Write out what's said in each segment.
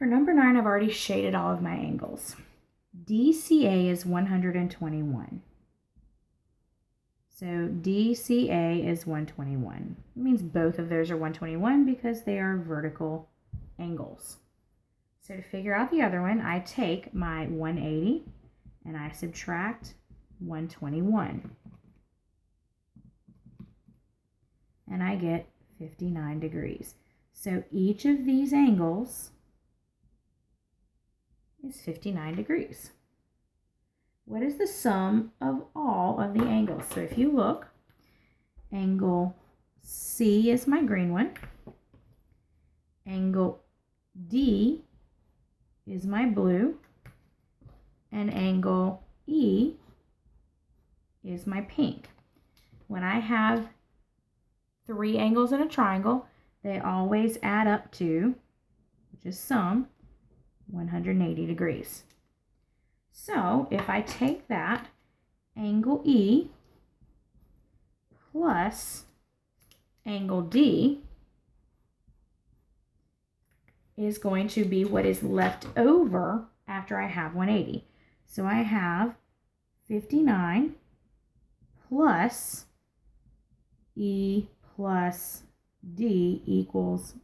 For number 9, I've already shaded all of my angles. DCA is 121. So DCA is 121. It means both of those are 121 because they are vertical angles. So to figure out the other one, I take my 180 and I subtract 121. And I get 59 degrees. So each of these angles is 59 degrees. What is the sum of all of the angles? So if you look, angle C is my green one. Angle D is my blue. And angle E is my pink. When I have 3 angles in a triangle, they always add up to, which is sum, 180 degrees. So if I take that, angle E plus angle D is going to be what is left over after I have 180. So I have 59 plus E plus D equals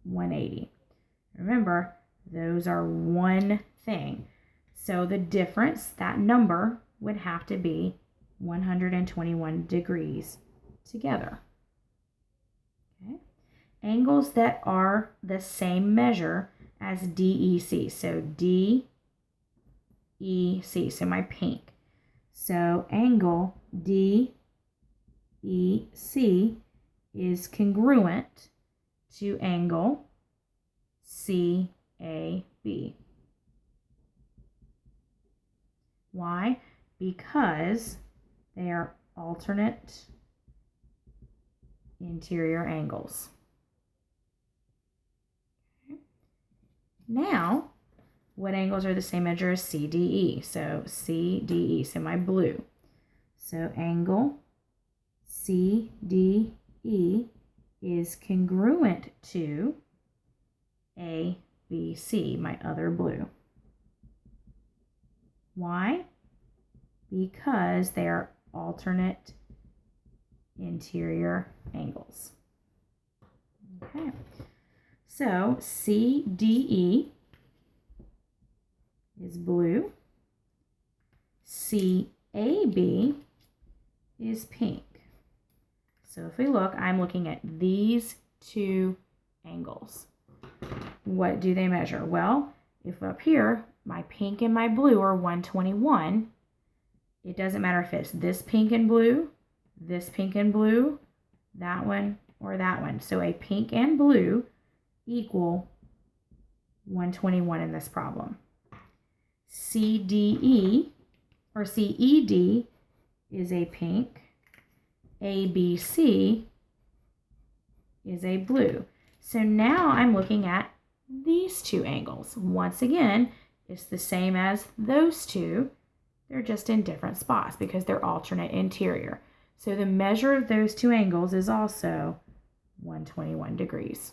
180. Remember, those are one thing. So the difference, that number, would have to be 121 degrees together. Okay. Angles that are the same measure as DEC. So DEC, so my pink. So angle DEC is congruent to angle CAB. Why? Because they are alternate interior angles. Okay. Now, what angles are the same measure as CDE? So CDE, so my blue. So angle CDE is congruent to ABC, my other blue. Why? Because they are alternate interior angles. Okay, so CDE is blue, CAB is pink. So if we look, I'm looking at these 2 angles. What do they measure? Well, if up here, my pink and my blue are 121, it doesn't matter if it's this pink and blue, that one, or that one. So a pink and blue equal 121 in this problem. CDE, or CED, is a pink. ABC is a blue. So now I'm looking at these 2 angles. Once again, it's the same as those 2. They're just in different spots because they're alternate interior. So the measure of those 2 angles is also 121 degrees.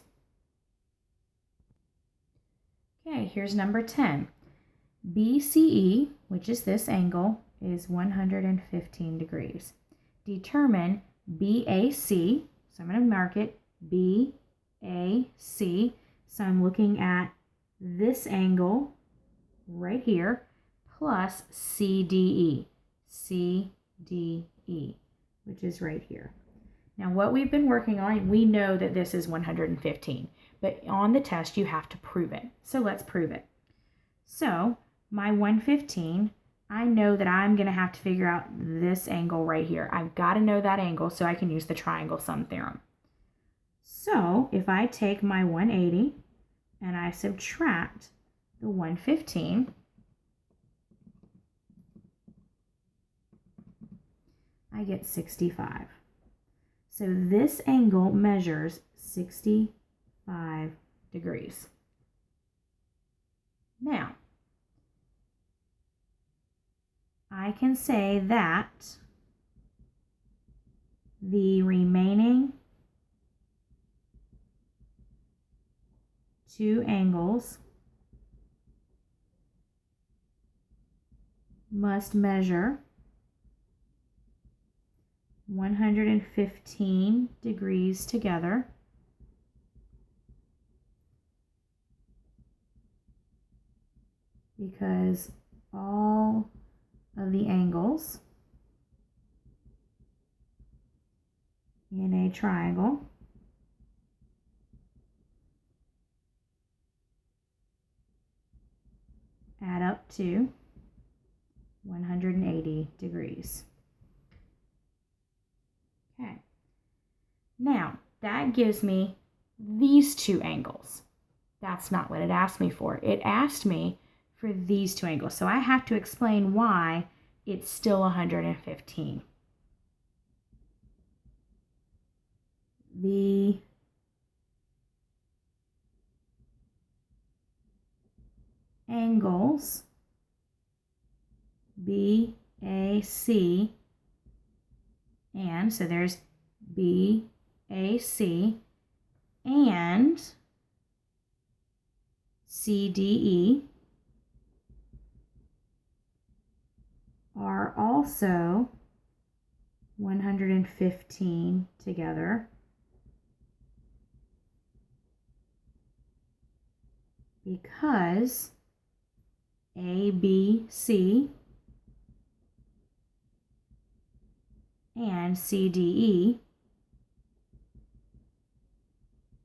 Okay, here's number 10. BCE, which is this angle, is 115 degrees. Determine BAC, so I'm going to mark it BAC. So I'm looking at this angle right here plus CDE, which is right here. Now what we've been working on, we know that this is 115, but on the test you have to prove it. So let's prove it. So my 115, I know that I'm going to have to figure out this angle right here. I've got to know that angle so I can use the triangle sum theorem. So if I take my 180 and I subtract the 115, I get 65. So this angle measures 65 degrees. Now, I can say that the remaining 2 angles must measure 115 degrees together because all of the angles in a triangle add up to 180 degrees. Okay. Now, that gives me these two angles. That's not what it asked me for. It asked me for these two angles. So I have to explain why it's still 115. The angles BAC, and so there's BAC and CDE are also 115 together because ABC and CDE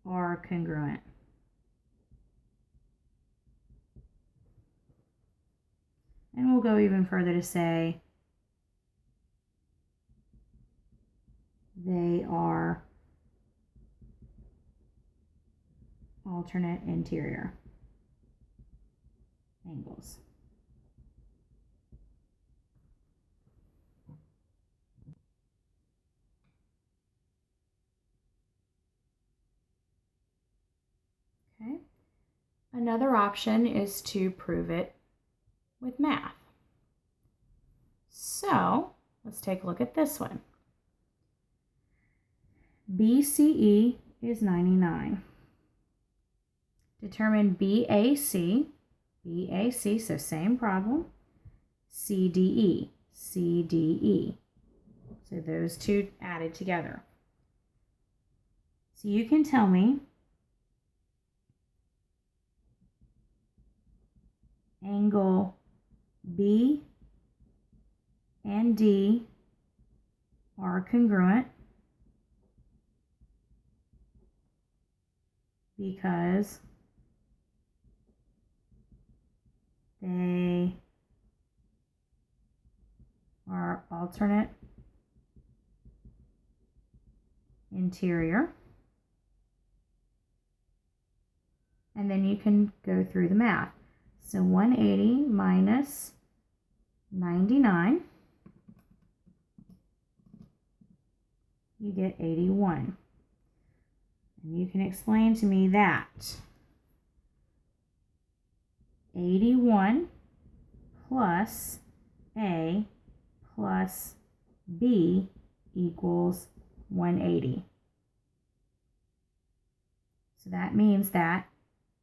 are congruent. And we'll go even further to say they are alternate interior angles. Okay. Another option is to prove it with math. So let's take a look at this one. BCE is 99. Determine BAC, so same problem, CDE, So those two added together. So you can tell me angle B and D are congruent because they are alternate interior. And then you can go through the math. So 180 minus 99, you get 81. And you can explain to me that 81 plus A plus B equals 180. So that means that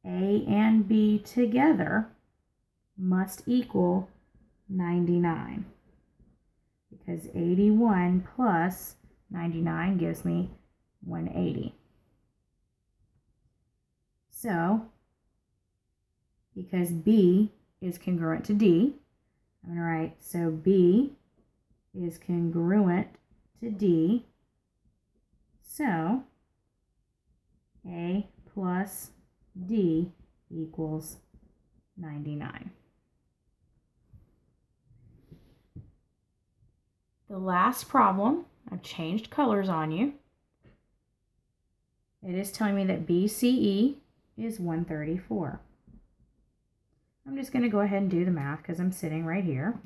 A and B together must equal 99 because 81 plus 99 gives me 180. So, because B is congruent to D, I'm going to write, so B is congruent to D, so A plus D equals 99. The last problem, I've changed colors on you. It is telling me that BCE is 134. I'm just going to go ahead and do the math because I'm sitting right here.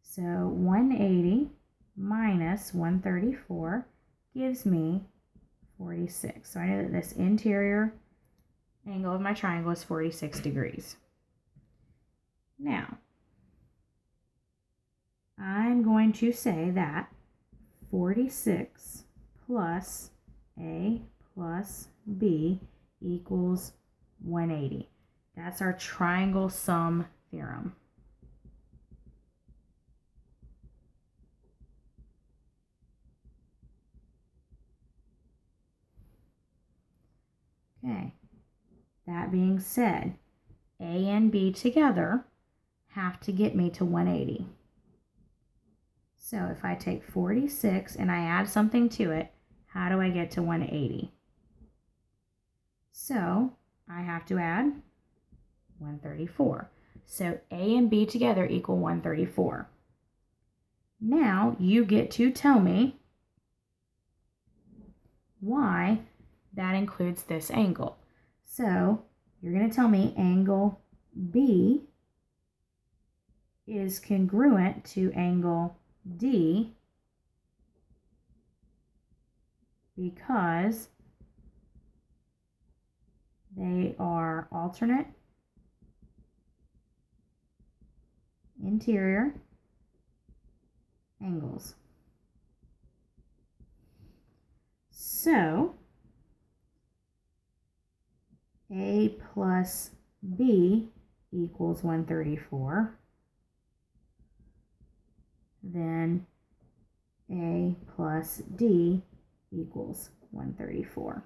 So 180 minus 134 gives me 46. So I know that this interior angle of my triangle is 46 degrees. Now, I'm going to say that 46 plus A plus B equals 180. That's our triangle sum theorem. Okay. That being said, A and B together have to get me to 180. So if I take 46 and I add something to it, how do I get to 180? So I have to add 134. So A and B together equal 134. Now you get to tell me why that includes this angle. So you're going to tell me angle B is congruent to angle D because they are alternate interior angles. So A plus B equals 134. Then A plus D equals 134.